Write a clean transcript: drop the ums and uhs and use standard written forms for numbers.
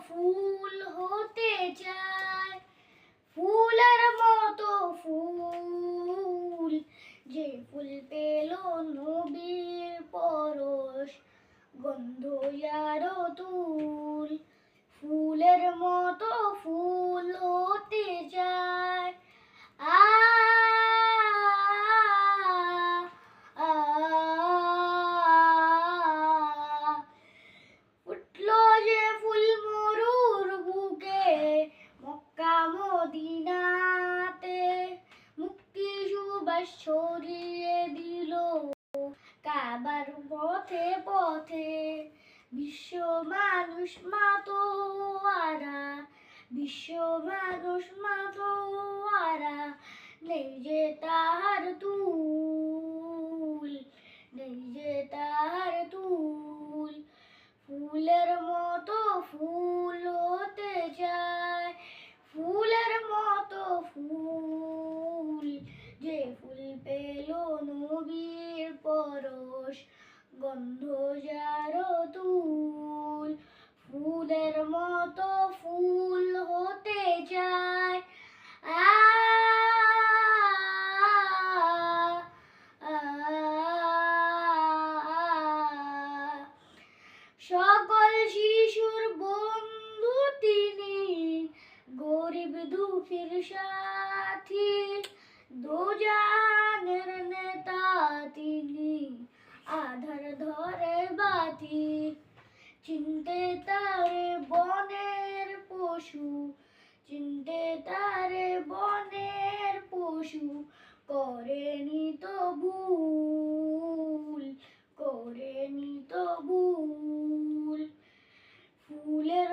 ফুল হতে চায়, ফুলের মতো ফুল, যে ফুল পেল নবীর পরশ, গন্ধ আরো তুল। ফুলের মতো ফুল হতে চায়, আ আ উঠলো যে ফুল মরুর বুকে, মক্কা মদিনাতে, মুক্তি সুবাস ছড়িয়ে দিল কাবার পথে পথে। বিশ্ব মানুষ মাতোয়ারা, বিশ্ব মানুষ মাতোয়ারা, নেই যে তাহার তুল, নেই যে তাহার তুল। ফুলের মতো ফুল হতে চায়, ফুলের মতো ফুল, যে ফুল পেল নবীর পরশ, গন্ধ যার তুল। ফুলের মতো ফুল হতে চায়, আ সকল শিশুর বন্ধু তিনি, গরিব দুঃখীর সাথী, দোজাহানের নেতা তিনি, আধার ধরে বাতি। চিনতে তারে বনের পশু, চিনতে তারে বনের পশু, করেনি তো ভুল, করেনি তো ভুল। ফুলের